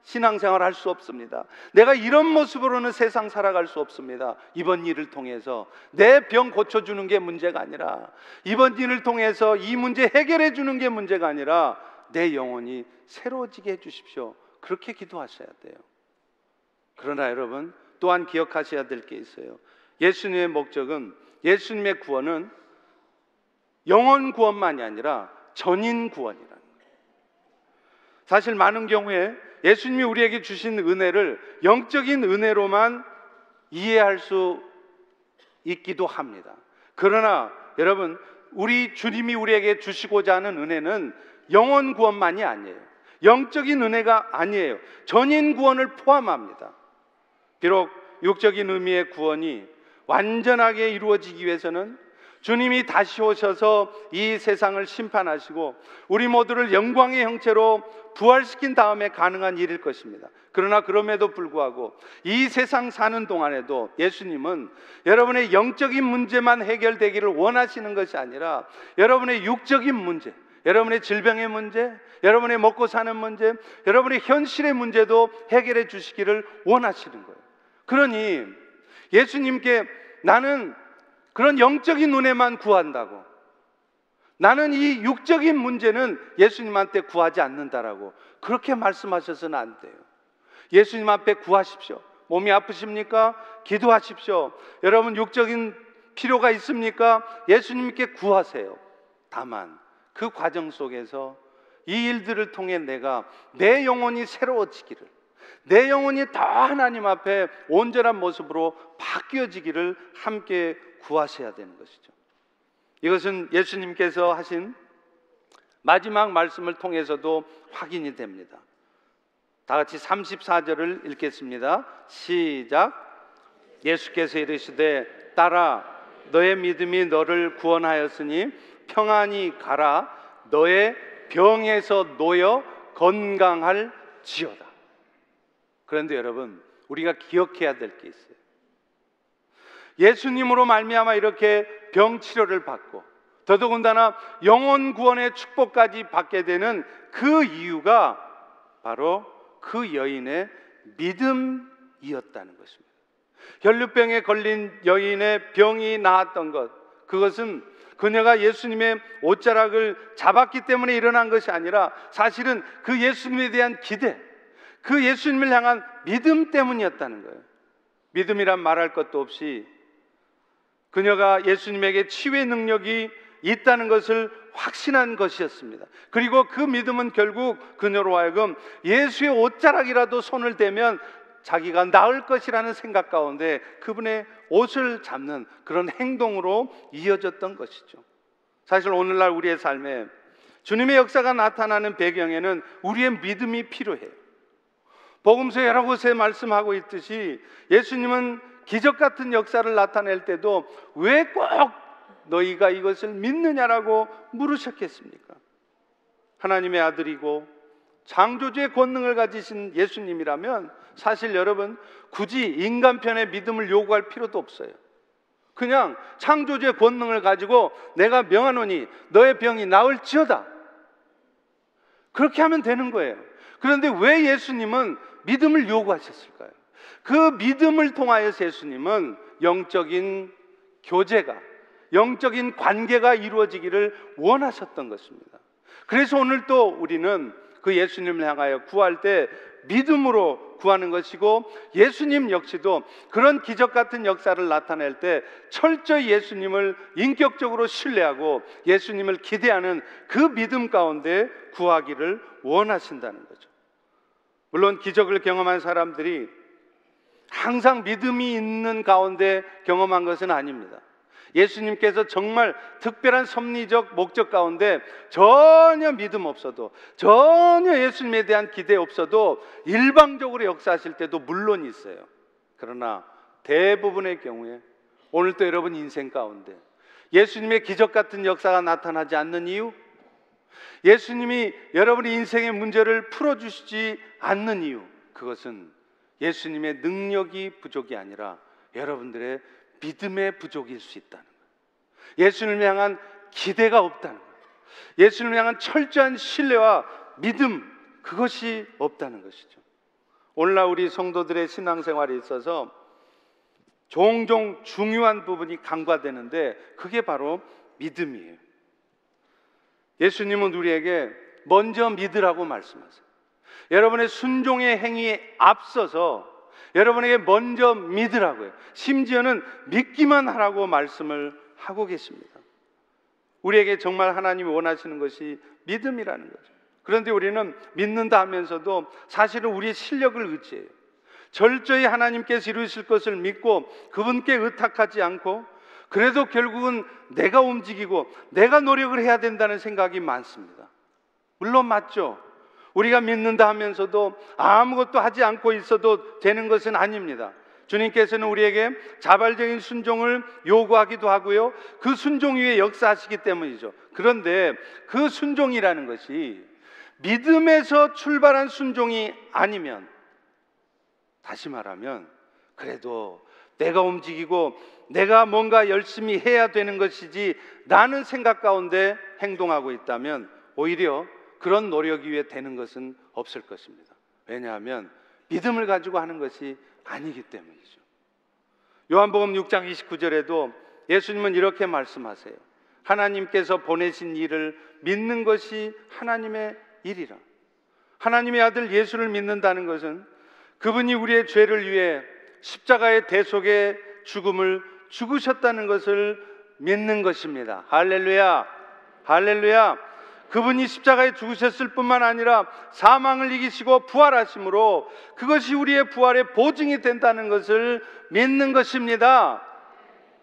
신앙생활 할 수 없습니다. 내가 이런 모습으로는 세상 살아갈 수 없습니다. 이번 일을 통해서 내 병 고쳐주는 게 문제가 아니라, 이번 일을 통해서 이 문제 해결해 주는 게 문제가 아니라 내 영혼이 새로워지게 해주십시오. 그렇게 기도하셔야 돼요. 그러나 여러분, 또한 기억하셔야 될 게 있어요. 예수님의 목적은, 예수님의 구원은 영혼 구원만이 아니라 전인 구원이라는 거예요. 사실 많은 경우에 예수님이 우리에게 주신 은혜를 영적인 은혜로만 이해할 수 있기도 합니다. 그러나 여러분, 우리 주님이 우리에게 주시고자 하는 은혜는 영혼 구원만이 아니에요. 영적인 은혜가 아니에요. 전인 구원을 포함합니다. 비록 육적인 의미의 구원이 완전하게 이루어지기 위해서는 주님이 다시 오셔서 이 세상을 심판하시고 우리 모두를 영광의 형체로 부활시킨 다음에 가능한 일일 것입니다. 그러나 그럼에도 불구하고 이 세상 사는 동안에도 예수님은 여러분의 영적인 문제만 해결되기를 원하시는 것이 아니라 여러분의 육적인 문제, 여러분의 질병의 문제, 여러분의 먹고 사는 문제, 여러분의 현실의 문제도 해결해 주시기를 원하시는 거예요. 그러니 예수님께 나는 그런 영적인 은혜만 구한다고, 나는 이 육적인 문제는 예수님한테 구하지 않는다라고 그렇게 말씀하셔서는 안 돼요. 예수님 앞에 구하십시오. 몸이 아프십니까? 기도하십시오. 여러분 육적인 필요가 있습니까? 예수님께 구하세요. 다만 그 과정 속에서 이 일들을 통해 내가 내 영혼이 새로워지기를, 내 영혼이 더 하나님 앞에 온전한 모습으로 바뀌어지기를 함께 구하셔야 되는 것이죠. 이것은 예수님께서 하신 마지막 말씀을 통해서도 확인이 됩니다. 다 같이 34절을 읽겠습니다. 시작. 예수께서 이르시되 딸아, 너의 믿음이 너를 구원하였으니 평안히 가라. 너의 병에서 놓여 건강할지어다. 그런데 여러분, 우리가 기억해야 될 게 있어요. 예수님으로 말미암아 이렇게 병 치료를 받고 더더군다나 영혼 구원의 축복까지 받게 되는 그 이유가 바로 그 여인의 믿음이었다는 것입니다. 혈루병에 걸린 여인의 병이 나았던 것, 그것은 그녀가 예수님의 옷자락을 잡았기 때문에 일어난 것이 아니라 사실은 그 예수님에 대한 기대, 그 예수님을 향한 믿음 때문이었다는 거예요. 믿음이란 말할 것도 없이 그녀가 예수님에게 치유의 능력이 있다는 것을 확신한 것이었습니다. 그리고 그 믿음은 결국 그녀로 하여금 예수의 옷자락이라도 손을 대면 자기가 나을 것이라는 생각 가운데 그분의 옷을 잡는 그런 행동으로 이어졌던 것이죠. 사실 오늘날 우리의 삶에 주님의 역사가 나타나는 배경에는 우리의 믿음이 필요해요. 복음서 여러 곳에 말씀하고 있듯이 예수님은 기적 같은 역사를 나타낼 때도 왜 꼭 너희가 이것을 믿느냐라고 물으셨겠습니까? 하나님의 아들이고 창조주의 권능을 가지신 예수님이라면 사실 여러분 굳이 인간편의 믿음을 요구할 필요도 없어요. 그냥 창조주의 권능을 가지고 내가 명하노니 너의 병이 나을지어다, 그렇게 하면 되는 거예요. 그런데 왜 예수님은 믿음을 요구하셨을까요? 그 믿음을 통하여서 예수님은 영적인 교제가, 영적인 관계가 이루어지기를 원하셨던 것입니다. 그래서 오늘 또 우리는 그 예수님을 향하여 구할 때 믿음으로 구하는 것이고, 예수님 역시도 그런 기적 같은 역사를 나타낼 때 철저히 예수님을 인격적으로 신뢰하고 예수님을 기대하는 그 믿음 가운데 구하기를 원하신다는 거죠. 물론 기적을 경험한 사람들이 항상 믿음이 있는 가운데 경험한 것은 아닙니다. 예수님께서 정말 특별한 섭리적 목적 가운데 전혀 믿음 없어도, 전혀 예수님에 대한 기대 없어도 일방적으로 역사하실 때도 물론 있어요. 그러나 대부분의 경우에 오늘 또 여러분 인생 가운데 예수님의 기적 같은 역사가 나타나지 않는 이유, 예수님이 여러분의 인생의 문제를 풀어주시지 않는 이유, 그것은 예수님의 능력이 부족이 아니라 여러분들의 믿음의 부족일 수 있다는 거예요. 예수님을 향한 기대가 없다는 거예요. 예수님을 향한 철저한 신뢰와 믿음, 그것이 없다는 것이죠. 오늘날 우리 성도들의 신앙생활에 있어서 종종 중요한 부분이 간과되는데 그게 바로 믿음이에요. 예수님은 우리에게 먼저 믿으라고 말씀하세요. 여러분의 순종의 행위에 앞서서 여러분에게 먼저 믿으라고요. 심지어는 믿기만 하라고 말씀을 하고 계십니다. 우리에게 정말 하나님이 원하시는 것이 믿음이라는 거죠. 그런데 우리는 믿는다 하면서도 사실은 우리의 실력을 의지해요. 철저히 하나님께서 이루실 것을 믿고 그분께 의탁하지 않고, 그래도 결국은 내가 움직이고 내가 노력을 해야 된다는 생각이 많습니다. 물론 맞죠. 우리가 믿는다 하면서도 아무것도 하지 않고 있어도 되는 것은 아닙니다. 주님께서는 우리에게 자발적인 순종을 요구하기도 하고요, 그 순종 위에 역사하시기 때문이죠. 그런데 그 순종이라는 것이 믿음에서 출발한 순종이 아니면, 다시 말하면 그래도 내가 움직이고 내가 뭔가 열심히 해야 되는 것이지 라는 생각 가운데 행동하고 있다면 오히려 그런 노력 위에 되는 것은 없을 것입니다. 왜냐하면 믿음을 가지고 하는 것이 아니기 때문이죠. 요한복음 6장 29절에도 예수님은 이렇게 말씀하세요. 하나님께서 보내신 일을 믿는 것이 하나님의 일이라. 하나님의 아들 예수를 믿는다는 것은 그분이 우리의 죄를 위해 십자가의 대속의 죽음을 죽으셨다는 것을 믿는 것입니다. 할렐루야, 할렐루야. 그분이 십자가에 죽으셨을 뿐만 아니라 사망을 이기시고 부활하심으로 그것이 우리의 부활의 보증이 된다는 것을 믿는 것입니다.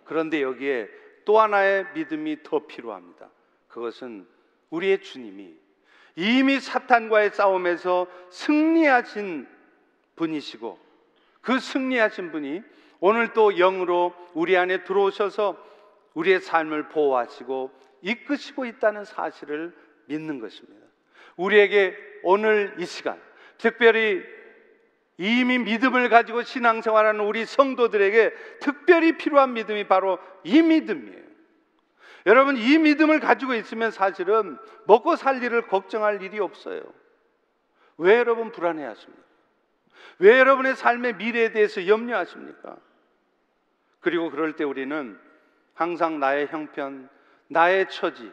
그런데 여기에 또 하나의 믿음이 더 필요합니다. 그것은 우리의 주님이 이미 사탄과의 싸움에서 승리하신 분이시고, 그 승리하신 분이 오늘 또 영으로 우리 안에 들어오셔서 우리의 삶을 보호하시고 이끄시고 있다는 사실을 믿는 것입니다. 우리에게 오늘 이 시간, 특별히 이미 믿음을 가지고 신앙생활하는 우리 성도들에게 특별히 필요한 믿음이 바로 이 믿음이에요. 여러분, 이 믿음을 가지고 있으면 사실은 먹고 살 일을 걱정할 일이 없어요. 왜 여러분 불안해하십니까? 왜 여러분의 삶의 미래에 대해서 염려하십니까? 그리고 그럴 때 우리는 항상 나의 형편, 나의 처지,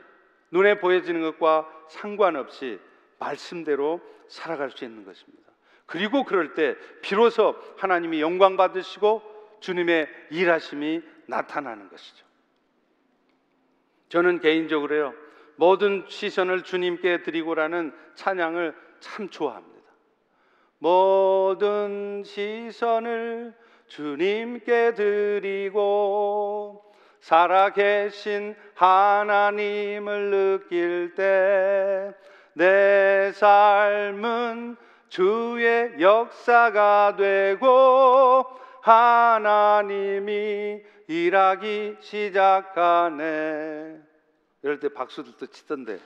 눈에 보여지는 것과 상관없이 말씀대로 살아갈 수 있는 것입니다. 그리고 그럴 때 비로소 하나님이 영광 받으시고 주님의 일하심이 나타나는 것이죠. 저는 개인적으로요, 모든 시선을 주님께 드리고라는 찬양을 참 좋아합니다. 모든 시선을 주님께 드리고 살아계신 하나님을 느낄 때 내 삶은 주의 역사가 되고 하나님이 일하기 시작하네. 이럴 때 박수들도 치던데.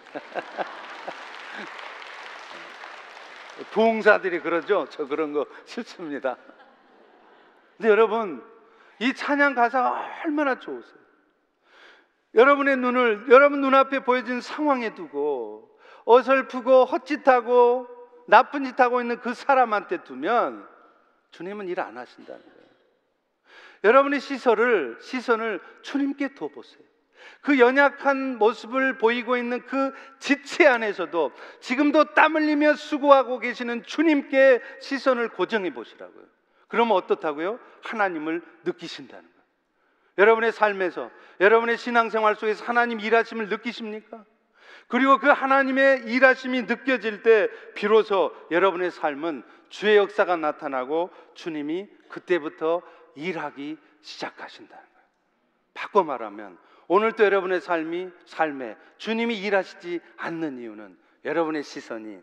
부흥사들이 그러죠. 저 그런 거 싫습니다. 근데 여러분, 이 찬양 가사가 얼마나 좋으세요. 여러분의 눈을 여러분 눈앞에 보여진 상황에 두고 어설프고 헛짓하고 나쁜 짓 하고 있는 그 사람한테 두면 주님은 일 안 하신다는 거예요. 여러분의 시선을 주님께 둬보세요. 그 연약한 모습을 보이고 있는 그 지체 안에서도 지금도 땀 흘리며 수고하고 계시는 주님께 시선을 고정해 보시라고요. 그러면 어떻다고요? 하나님을 느끼신다는 거예요. 여러분의 삶에서, 여러분의 신앙생활 속에서 하나님 일하심을 느끼십니까? 그리고 그 하나님의 일하심이 느껴질 때 비로소 여러분의 삶은 주의 역사가 나타나고 주님이 그때부터 일하기 시작하신다는 거예요. 바꿔 말하면 오늘도 여러분의 삶에 주님이 일하시지 않는 이유는 여러분의 시선이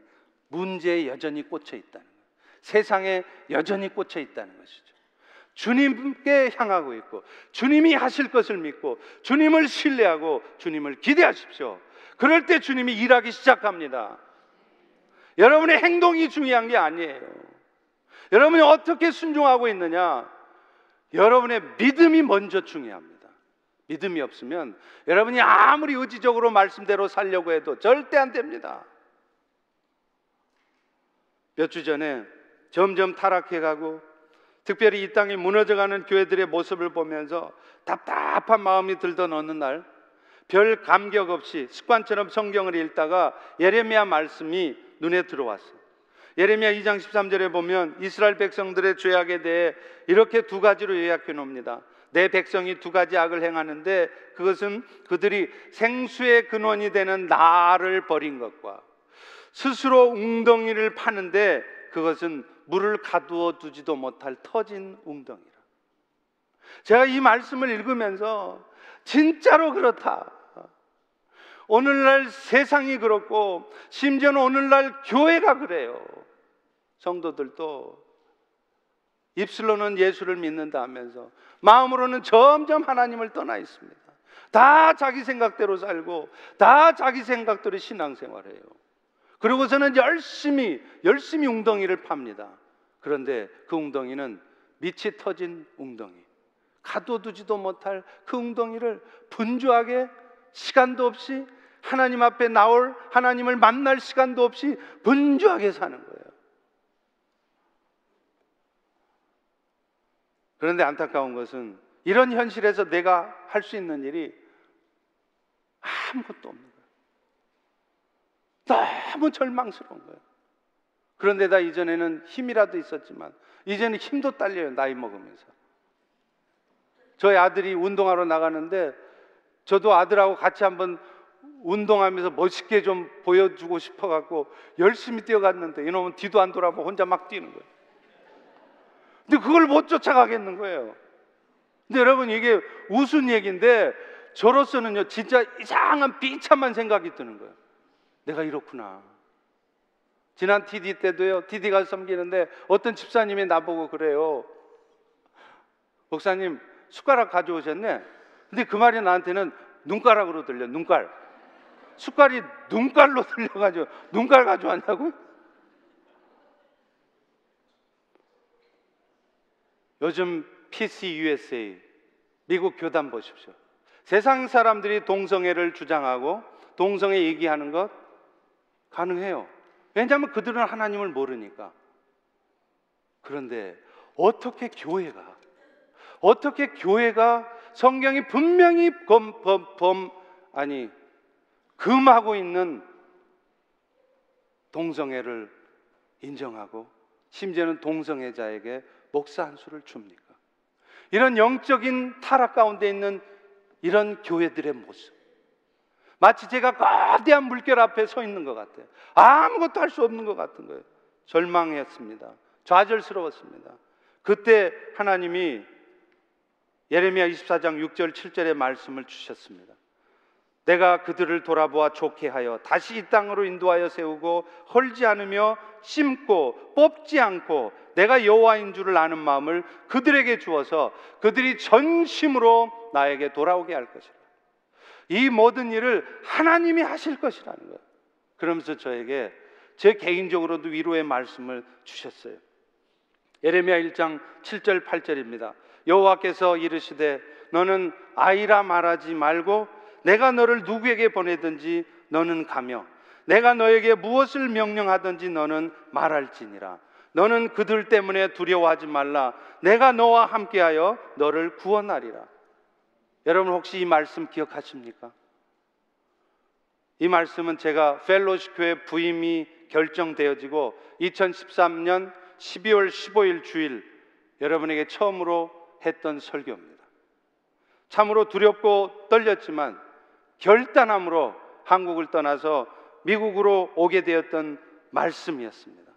문제에 여전히 꽂혀 있다는 거예요. 세상에 여전히 꽂혀 있다는 것이죠. 주님께 향하고 있고 주님이 하실 것을 믿고 주님을 신뢰하고 주님을 기대하십시오. 그럴 때 주님이 일하기 시작합니다. 여러분의 행동이 중요한 게 아니에요. 여러분이 어떻게 순종하고 있느냐, 여러분의 믿음이 먼저 중요합니다. 믿음이 없으면 여러분이 아무리 의지적으로 말씀대로 살려고 해도 절대 안 됩니다. 몇 주 전에 점점 타락해가고 특별히 이 땅이 무너져가는 교회들의 모습을 보면서 답답한 마음이 들던 어느 날 별 감격 없이 습관처럼 성경을 읽다가 예레미야 말씀이 눈에 들어왔어요. 예레미야 2장 13절에 보면 이스라엘 백성들의 죄악에 대해 이렇게 두 가지로 요약해 놓습니다. 내 백성이 두 가지 악을 행하는데 그것은 그들이 생수의 근원이 되는 나를 버린 것과 스스로 웅덩이를 파는데 그것은 물을 가두어 두지도 못할 터진 웅덩이라. 제가 이 말씀을 읽으면서 진짜로 그렇다. 오늘날 세상이 그렇고 심지어는 오늘날 교회가 그래요. 성도들도 입술로는 예수를 믿는다 하면서 마음으로는 점점 하나님을 떠나 있습니다. 다 자기 생각대로 살고 다 자기 생각대로 신앙생활해요. 그러고서는 열심히 웅덩이를 팝니다. 그런데 그 웅덩이는 밑이 터진 웅덩이, 가둬두지도 못할 그 웅덩이를 분주하게 시간도 없이 하나님 앞에 나올 하나님을 만날 시간도 없이 분주하게 사는 거예요. 그런데 안타까운 것은 이런 현실에서 내가 할 수 있는 일이 아무것도 없는 거예요. 너무 절망스러운 거예요. 그런데다 이전에는 힘이라도 있었지만 이제는 힘도 딸려요. 나이 먹으면서. 저희 아들이 운동하러 나가는데 저도 아들하고 같이 한번 운동하면서 멋있게 좀 보여주고 싶어갖고 열심히 뛰어갔는데 이놈은 뒤도 안 돌아보고 혼자 막 뛰는 거예요. 근데 그걸 못 쫓아가겠는 거예요. 근데 여러분, 이게 웃은 얘기인데 저로서는요 진짜 이상한 비참한 생각이 드는 거예요. 내가 이렇구나. 지난 TD 때도요, TD 가서 섬기는데 어떤 집사님이 나보고 그래요. 목사님 숟가락 가져오셨네. 근데 그 말이 나한테는 눈가락으로 들려. 눈깔. 숟갈이 눈깔로 들려가지고 눈깔 가져왔냐고? 요즘 PC USA, 미국 교단 보십시오. 세상 사람들이 동성애를 주장하고 동성애 얘기하는 것 가능해요. 왜냐하면 그들은 하나님을 모르니까. 그런데 어떻게 교회가 성경이 분명히 금하고 있는 동성애를 인정하고 심지어는 동성애자에게 목사 한 수를 줍니까? 이런 영적인 타락 가운데 있는 이런 교회들의 모습, 마치 제가 거대한 물결 앞에 서 있는 것 같아요. 아무것도 할 수 없는 것 같은 거예요. 절망했습니다. 좌절스러웠습니다. 그때 하나님이 예레미야 24장 6절 7절의 말씀을 주셨습니다. 내가 그들을 돌아보아 좋게 하여 다시 이 땅으로 인도하여 세우고 헐지 않으며 심고 뽑지 않고 내가 여호와인 줄을 아는 마음을 그들에게 주어서 그들이 전심으로 나에게 돌아오게 할 것이라. 이 모든 일을 하나님이 하실 것이라는 거예요. 그러면서 저에게 제 개인적으로도 위로의 말씀을 주셨어요. 예레미야 1장 7절 8절입니다. 여호와께서 이르시되 너는 아이라 말하지 말고 내가 너를 누구에게 보내든지 너는 가며 내가 너에게 무엇을 명령하든지 너는 말할지니라. 너는 그들 때문에 두려워하지 말라. 내가 너와 함께하여 너를 구원하리라. 여러분 혹시 이 말씀 기억하십니까? 이 말씀은 제가 펠로시 교회 부임이 결정되어지고 2013년 12월 15일 주일 여러분에게 처음으로 했던 설교입니다. 참으로 두렵고 떨렸지만 결단함으로 한국을 떠나서 미국으로 오게 되었던 말씀이었습니다.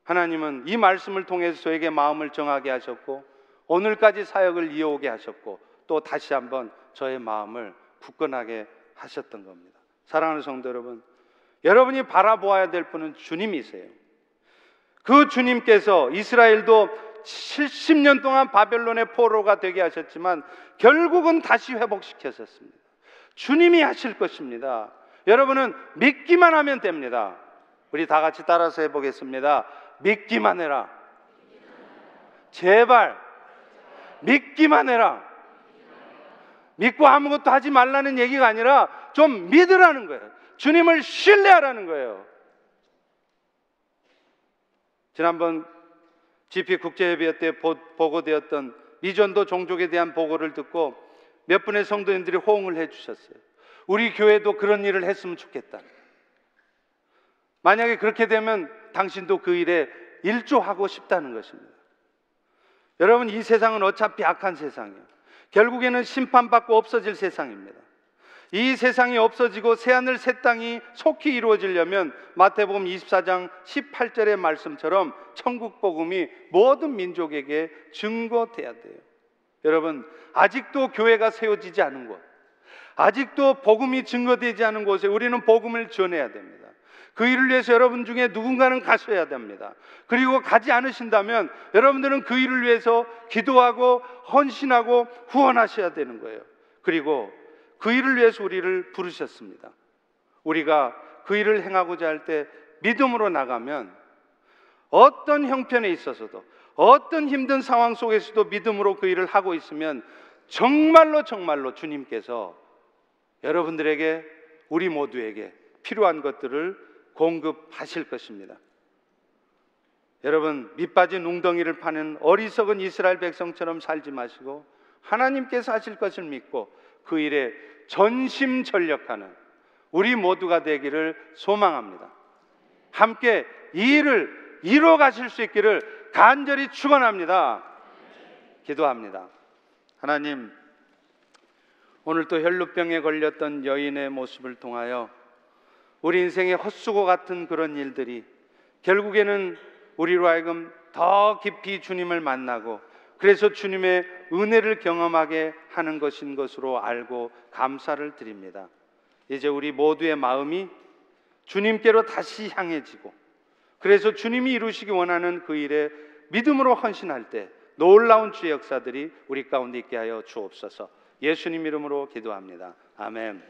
하나님은 이 말씀을 통해서 저에게 마음을 정하게 하셨고 오늘까지 사역을 이어오게 하셨고 또 다시 한번 저의 마음을 굳건하게 하셨던 겁니다. 사랑하는 성도 여러분, 여러분이 바라보아야 될 분은 주님이세요. 그 주님께서 이스라엘도 70년 동안 바벨론의 포로가 되게 하셨지만 결국은 다시 회복시켰었습니다. 주님이 하실 것입니다. 여러분은 믿기만 하면 됩니다. 우리 다 같이 따라서 해보겠습니다. 믿기만 해라. 제발 믿기만 해라. 믿고 아무것도 하지 말라는 얘기가 아니라 좀 믿으라는 거예요. 주님을 신뢰하라는 거예요. 지난번 GP 국제협의회 때 보고되었던 미전도 종족에 대한 보고를 듣고 몇 분의 성도님들이 호응을 해주셨어요. 우리 교회도 그런 일을 했으면 좋겠다. 만약에 그렇게 되면 당신도 그 일에 일조하고 싶다는 것입니다. 여러분, 이 세상은 어차피 악한 세상이에요. 결국에는 심판받고 없어질 세상입니다. 이 세상이 없어지고 새하늘 새 땅이 속히 이루어지려면 마태복음 24장 18절의 말씀처럼 천국 복음이 모든 민족에게 증거돼야 돼요. 여러분, 아직도 교회가 세워지지 않은 곳, 아직도 복음이 증거되지 않은 곳에 우리는 복음을 전해야 됩니다. 그 일을 위해서 여러분 중에 누군가는 가셔야 됩니다. 그리고 가지 않으신다면 여러분들은 그 일을 위해서 기도하고 헌신하고 후원하셔야 되는 거예요. 그리고 그 일을 위해서 우리를 부르셨습니다. 우리가 그 일을 행하고자 할 때 믿음으로 나가면 어떤 형편에 있어서도 어떤 힘든 상황 속에서도 믿음으로 그 일을 하고 있으면 정말로 주님께서 여러분들에게, 우리 모두에게 필요한 것들을 공급하실 것입니다. 여러분, 밑빠진 웅덩이를 파는 어리석은 이스라엘 백성처럼 살지 마시고 하나님께서 하실 것을 믿고 그 일에 전심전력하는 우리 모두가 되기를 소망합니다. 함께 이 일을 이뤄 가실 수 있기를 간절히 축원합니다. 기도합니다. 하나님, 오늘 또 혈루병에 걸렸던 여인의 모습을 통하여 우리 인생의 헛수고 같은 그런 일들이 결국에는 우리로 하여금 더 깊이 주님을 만나고 그래서 주님의 은혜를 경험하게 하는 것인 것으로 알고 감사를 드립니다. 이제 우리 모두의 마음이 주님께로 다시 향해지고 그래서 주님이 이루시기 원하는 그 일에 믿음으로 헌신할 때 놀라운 주의 역사들이 우리 가운데 있게 하여 주옵소서. 예수님 이름으로 기도합니다. 아멘.